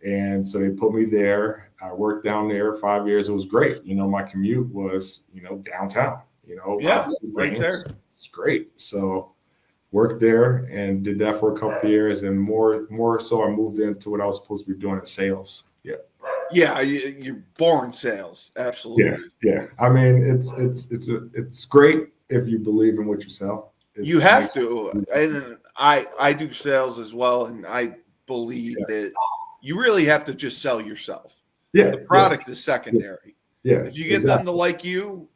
And so they put me there. I worked down there 5 years. It was great. My commute was, downtown, Yeah, right there. It's great. So worked there and did that for a couple of years. And more so I moved into what I was supposed to be doing in sales. Yeah. Yeah, you're born sales. Absolutely. Yeah. I mean, it's great if you believe in what you sell. You have to. And I do sales as well. And I believe that you really have to just sell yourself. Yeah. The product is secondary. Yeah. If you get them to like you,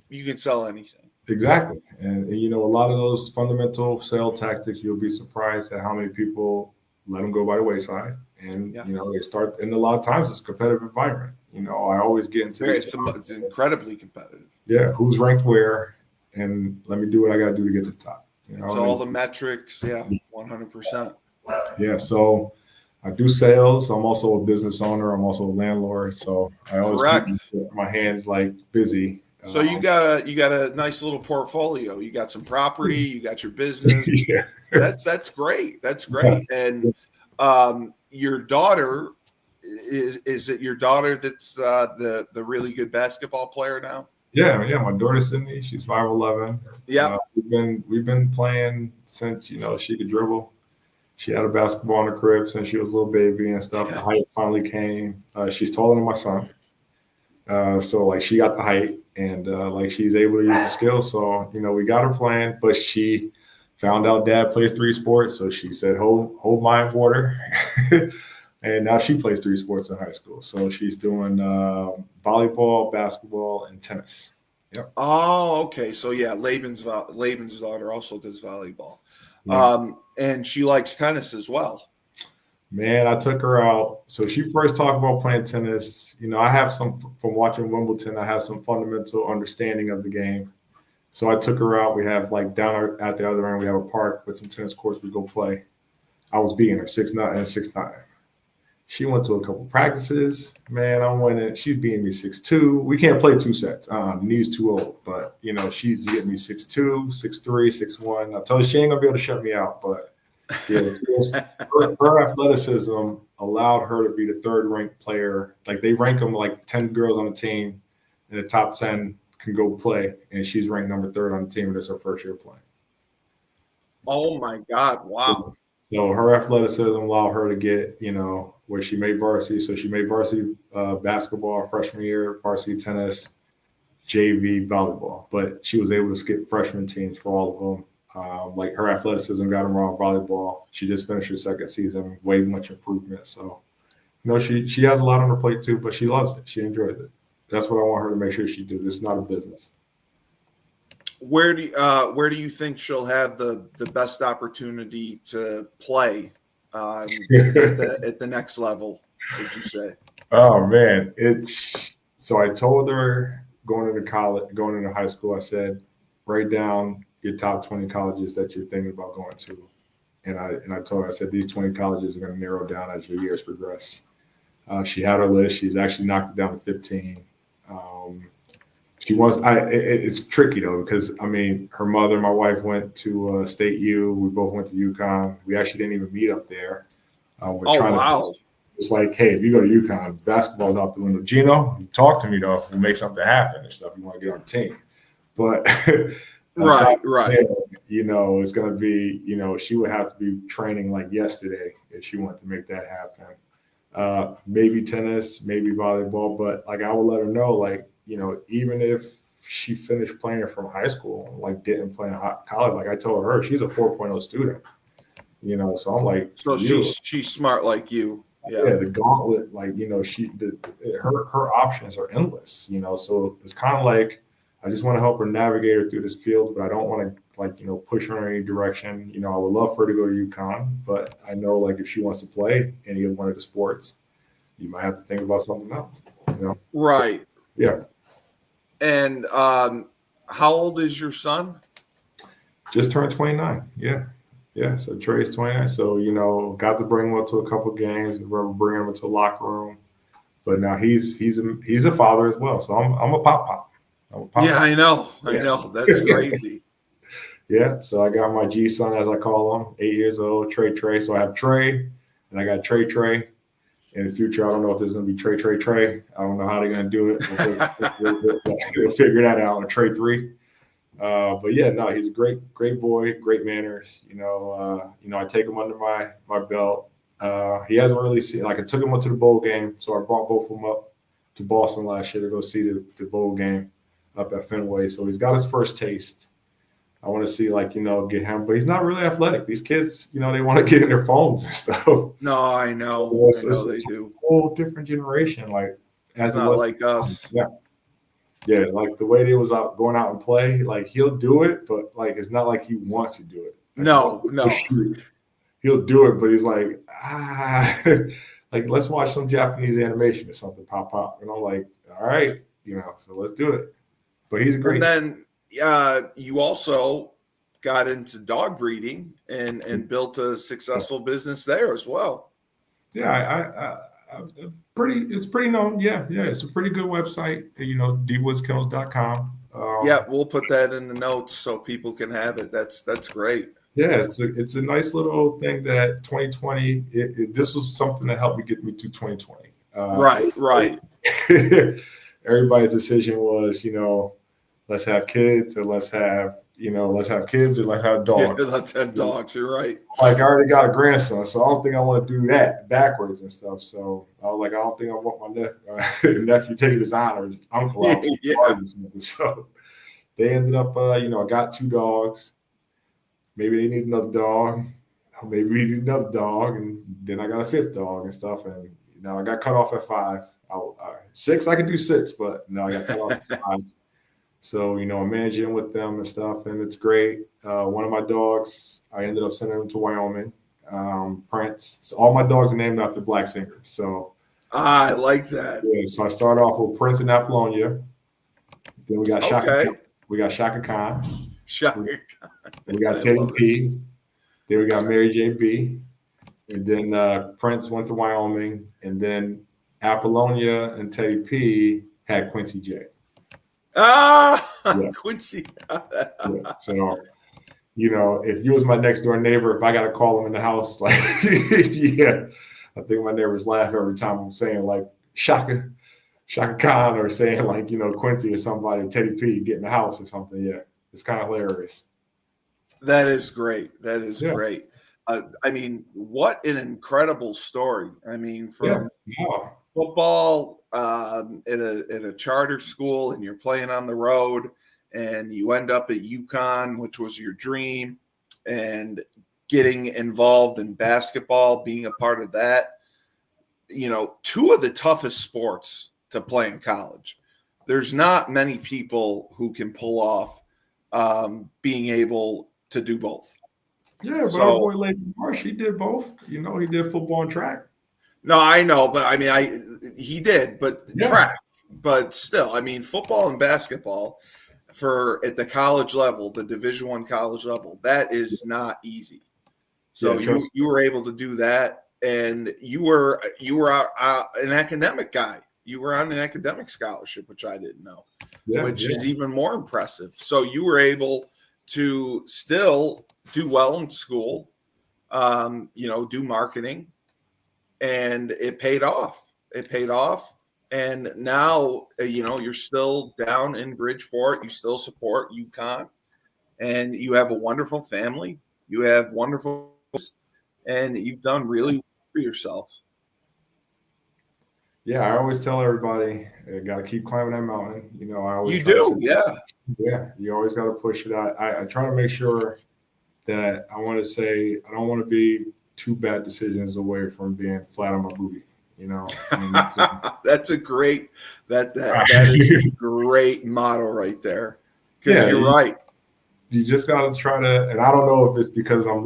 you can sell anything. Exactly. And a lot of those fundamental sale tactics, you'll be surprised at how many people let them go by the wayside. And, they start, and a lot of times it's a competitive environment. I always get into it's incredibly competitive. Yeah. Who's ranked where? And let me do what I got to do to get to the top. It's all the metrics. Yeah. 100%. Yeah. So I do sales. I'm also a business owner. I'm also a landlord. So I always keep my hands busy. So you got a nice little portfolio. You got some property. You got your business. Yeah. That's great. That's great. And your daughter is it your daughter that's the really good basketball player now? Yeah. My daughter Sydney. She's 5'11". Yeah. We've been playing since she could dribble. She had a basketball in the crib since she was a little baby and stuff. The height finally came. She's taller than my son. So she got the height and she's able to use the skills. So, we got her playing, but she found out dad plays 3 sports. So she said, hold my water. And now she plays 3 sports in high school. So she's doing volleyball, basketball, and tennis. Yep. Oh, okay. So yeah, Laban's daughter also does volleyball. Yeah. And she likes tennis as well. Man, I took her out. So she first talked about playing tennis. I have some from watching Wimbledon. I have some fundamental understanding of the game. So I took her out. We have down at the other end, we have a park with some tennis courts. We go play. I was beating her 6'9" and 6'9". She went to a couple practices. Man, I'm winning. She's beating me 6'2". We can't play 2 sets. The knee's too old. But, she's getting me 6'2", 6'3", 6'1". I told her she ain't going to be able to shut me out. But, yeah, her athleticism allowed her to be the 3rd ranked player. They rank them 10 girls on the team, and the top 10 can go play. And she's ranked number 3rd on the team, and it's her first year playing. Oh, my God. Wow. So her athleticism allowed her to get, where she made varsity. So she made varsity basketball freshman year, varsity tennis, JV volleyball. But she was able to skip freshman teams for all of them. Her athleticism got her on volleyball. She just finished her 2nd season, way much improvement. So, she has a lot on her plate too, but she loves it. She enjoys it. That's what I want her to make sure she do. This is not a business. Where do you think she'll have the best opportunity to play at the next level? Would you say? Oh man, so I told her going into high school. I said, write down your top 20 colleges that you're thinking about going to, and I told her, I said, these 20 colleges are going to narrow down as your years progress. She had her list. She's actually knocked it down to 15. She wants. It's tricky though because her mother, my wife went to State U. We both went to UConn. We actually didn't even meet up there. Wow! It's hey, if you go to UConn, basketball's out the window. Gino, talk to me though. We'll make something happen and stuff. You want to get on the team, but right. There, it's going to be. She would have to be training yesterday if she wanted to make that happen. Maybe tennis, maybe volleyball, but I would let her know even if she finished playing from high school, didn't play in college, I told her, she's a 4.0 student, so I'm so she's smart like you. Yeah, the gauntlet, her options are endless, so it's kind of I just want to help her navigate her through this field, but I don't want to push her in any direction. I would love for her to go to UConn, but I know if she wants to play any of one of the sports, you might have to think about something else, Right. So, yeah. And how old is your son? Just turned 29. Yeah. Yeah, so Trey's 29. So, got to bring him up to a couple games. Remember bringing him into a locker room. But now he's a father as well. So I'm a pop. I'm a pop. Yeah, I know. Yeah. That's crazy. Yeah, so I got my G son, as I call him, 8 years old, Trey. So I have Trey, and I got Trey. In the future, I don't know if there's going to be Trey. I don't know how they're going to do it. We'll figure that out on Trey 3. But yeah, no, he's a great boy, great manners. I take him under my belt. He hasn't really seen, like, I took him up to the bowl game, so I brought both of them up to Boston last year to go see the bowl game up at Fenway. So he's got his first taste. I want to see, get him, but he's not really athletic. These kids, they want to get in their phones and stuff. No, I know. It's They do. A whole different generation. Like, it's not like us. Yeah, like the way they was going out and play, like he'll do it, but like it's not like he wants to do it. No. He'll do it, but he's like, like let's watch some Japanese animation or something, pop. And I'm like, all right, so let's do it. But he's great. And then you also got into dog breeding and built a successful business there as well. Yeah, it's pretty known. Yeah, it's a pretty good website. dwoodskennels.com. Yeah, we'll put that in the notes so people can have it. That's great. Yeah, it's a nice little thing that 2020. This was something that helped me get me through 2020. Right. Everybody's decision was, let's have kids, or let's have kids, or let's have dogs. Yeah, let's have dogs. You're right. Like I already got a grandson, so I don't think I want to do that backwards and stuff. So I was like, I don't think I want my nephew taking his aunt or his uncle out. So they ended up, I got 2 dogs. Maybe they need another dog. Maybe we need another dog, and then I got a 5th dog and stuff. And I got cut off at 5. 6, I could do 6, but no, I got cut off at 5. So, I'm managing with them and stuff, and it's great. One of my dogs, I ended up sending him to Wyoming, Prince. So all my dogs are named after Black singers. So I like that. Yeah, so I started off with Prince and Apollonia. Then we got Shaka. We got Shaka Khan. We got Teddy P. Then we got Mary J. B. And then Prince went to Wyoming, and then Apollonia and Teddy P had Quincy J. Quincy. So, if you was my next door neighbor, if I got to call him in the house, like, yeah, I think my neighbors laugh every time I'm saying like Shaka Khan, or saying like, Quincy or somebody, Teddy P, get in the house or something. Yeah, it's kind of hilarious. That is great. That is great. I mean, what an incredible story. I mean, from football in a charter school, and you're playing on the road, and you end up at UConn, which was your dream, and getting involved in basketball, being a part of that. 2 of the toughest sports to play in college. There's not many people who can pull off being able to do both. Yeah, but our boy Leighton Marsh, he did both. He did football and track. No, I know, but I mean, he did, but track. But still, I mean, football and basketball at the college level, the Division I college level, that is not easy. So you were able to do that, and you were an academic guy. You were on an academic scholarship, which I didn't know, which is even more impressive. So you were able to still do well in school, do marketing, and it paid off. And now, you're still down in Bridgeport. You still support UConn, and you have a wonderful family. You have wonderful, and you've done really well for yourself. Yeah, I always tell everybody, you got to keep climbing that mountain. I always Yeah, you always got to push it out. I try to make sure that I want to say I don't want to be 2 bad decisions away from being flat on my booty. That's a great that is a great motto right there. Because you're right. You just got to try to, and I don't know if it's because I'm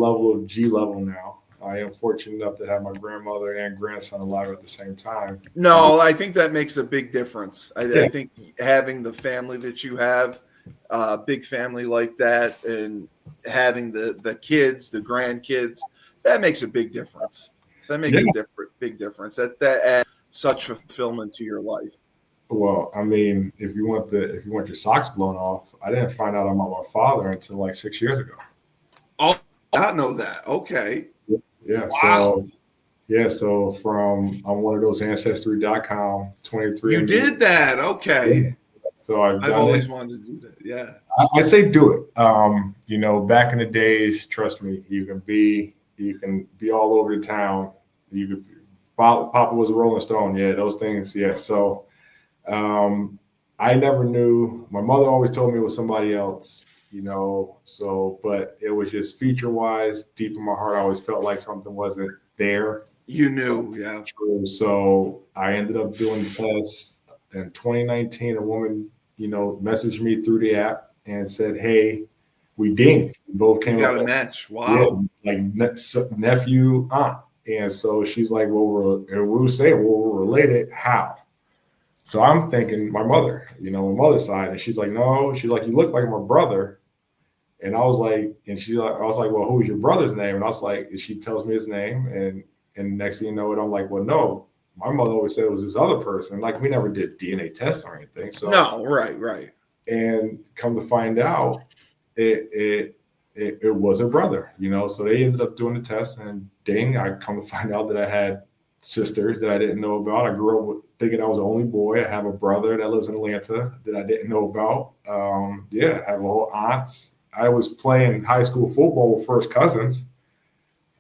G level now. I am fortunate enough to have my grandmother and grandson alive at the same time. No, I think that makes a big difference. I think having the family that you have, big family like that, and having the kids, the grandkids, that makes a big difference. That makes a big difference. That adds such fulfillment to your life. Well, I mean, if you want your socks blown off, I didn't find out about my father until like 6 years ago. Oh, I did not know that. Okay. Yeah. Wow. So from I'm one of those ancestry.com 23. You did that. Okay. Yeah. So I've always wanted to do that. Yeah. I say do it. Back in the days, trust me, you can be all over the town. You could Papa was a Rolling Stone. Yeah, those things. Yeah. So I never knew. My mother always told me it was somebody else, but it was just feature wise, deep in my heart, I always felt like something wasn't there. You knew, yeah. True. So I ended up doing the test in 2019. A woman, messaged me through the app and said, "Hey, we dinged. We both came got up a match. Wow. Yeah, like nephew, aunt." And so she's like, "Well, we were saying, we're related. How?" So I'm thinking my mother, my mother's side, and she's like, "No." She's like, "You look like my brother." And I was like, "Well, who's your brother's name?" And I was like, and she tells me his name, and next thing you know, I'm like, "Well, no." My mother always said it was this other person. Like, we never did DNA tests or anything. So no, right. And come to find out, it was her brother. So they ended up doing the test, and dang, I come to find out that I had sisters that I didn't know about. I grew up thinking I was the only boy. I have a brother that lives in Atlanta that I didn't know about. I have a whole aunts. I was playing high school football with first cousins.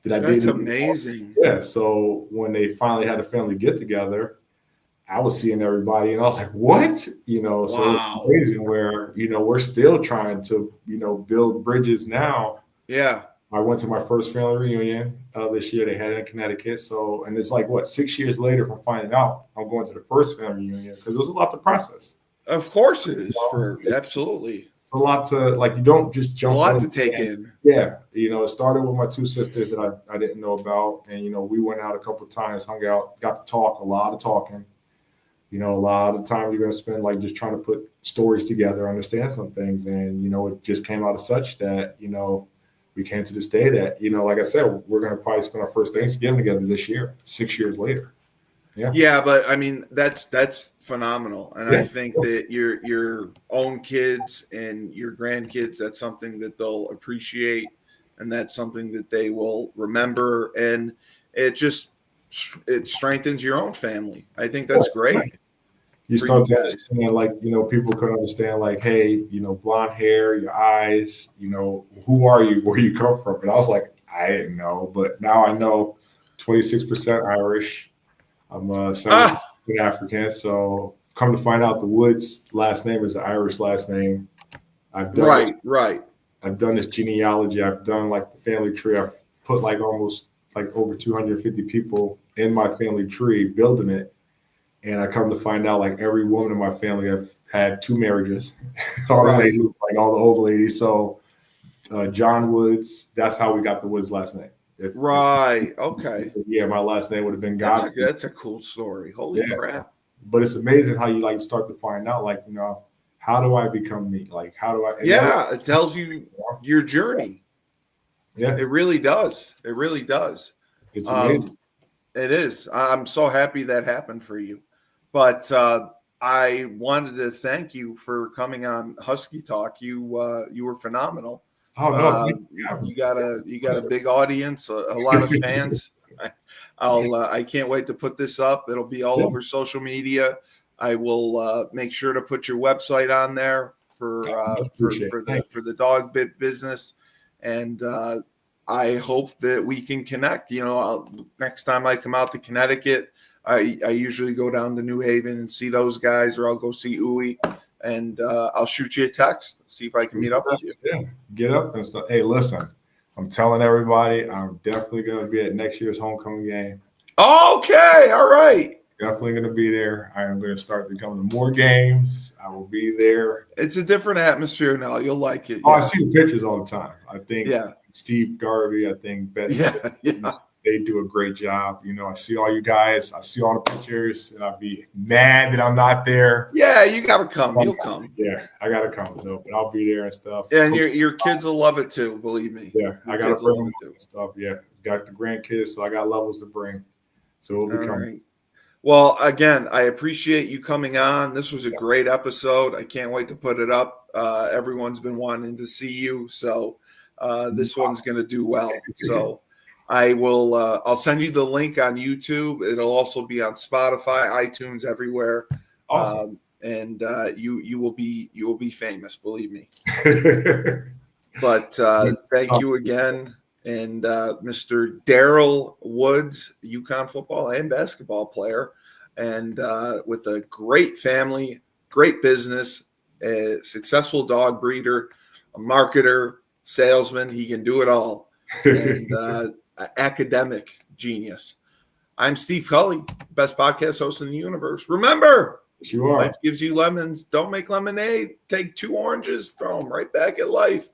That's amazing. Yeah. So when they finally had a family get together, I was seeing everybody and I was like, what? So It's amazing where, we're still trying to, build bridges now. Yeah. I went to my first family reunion this year. They had it in Connecticut. So, and it's like, 6 years later from finding out, I'm going to the first family reunion because it was a lot to process. Of course it is. Absolutely. It's a lot to, you don't just jump. It's a lot to take in. Yeah. It started with my two sisters that I didn't know about. And, we went out a couple of times, hung out, got to talk, a lot of talking. A lot of time you're going to spend just trying to put stories together, understand some things. And, it just came out of such that, we came to this day that, like I said, we're going to probably spend our first Thanksgiving together this year, 6 years later. Yeah. Yeah, but I mean that's phenomenal, and I think that your own kids and your grandkids, that's something that they'll appreciate, and that's something that they will remember, and it strengthens your own family. I think that's great. You start to understand, people could understand, hey, blonde hair, your eyes, who are you, where you come from, and I was like, I didn't know, but now I know. 26% Irish. I'm 70% African, so come to find out the Woods last name is an Irish last name. I've done right. I've done this genealogy. I've done the family tree. I've put almost over 250 people in my family tree building it, and I come to find out every woman in my family have had 2 marriages. All the ladies, all the old ladies. So John Woods. That's how we got the Woods last name. Okay. Yeah, my last name would have been God. That's a cool story. Holy crap. But it's amazing how you start to find out, how do I become me? How do I? It tells you your journey. Yeah. It really does. It's amazing. It is. I'm so happy that happened for you. But I wanted to thank you for coming on Husky Talk. You were phenomenal. Oh no! You got a big audience, a lot of fans. I can't wait to put this up. It'll be all over social media. I will make sure to put your website on there for the dog bit business, and I hope that we can connect. Next time I come out to Connecticut, I usually go down to New Haven and see those guys, or I'll go see Uwe. And I'll shoot you a text, see if I can meet up with you. Yeah, get up and stuff. Hey, listen, I'm telling everybody, I'm definitely going to be at next year's homecoming game. Okay, all right. Definitely going to be there. I am going to start becoming more games. I will be there. It's a different atmosphere now. You'll like it. Oh, I see the pictures all the time. I think Steve Garvey, I think Beth. Yeah. They do a great job. You know, I see all you guys. I see all the pictures, and I'll be mad that I'm not there. Yeah, you gotta come. You'll come. Yeah, I gotta come though, but I'll be there and stuff. Yeah, and your kids will love it too. Believe me. Yeah, I gotta bring them and stuff. Yeah, got the grandkids, so I got levels to bring. So we'll be coming. Right. Well, again, I appreciate you coming on. This was a great episode. I can't wait to put it up. Everyone's been wanting to see you, so this one's going to do well. So I'll send you the link on YouTube. It'll also be on Spotify, iTunes, everywhere. Awesome. And you will be famous, believe me. But thank you again. And Mr. Darryl Woods, UConn football and basketball player, and with a great family, great business, a successful dog breeder, a marketer, salesman. He can do it all. And academic genius. I'm Steve Cully, best podcast host in the universe. Remember, you are. Life gives you lemons. Don't make lemonade. Take 2 oranges, throw them right back at life.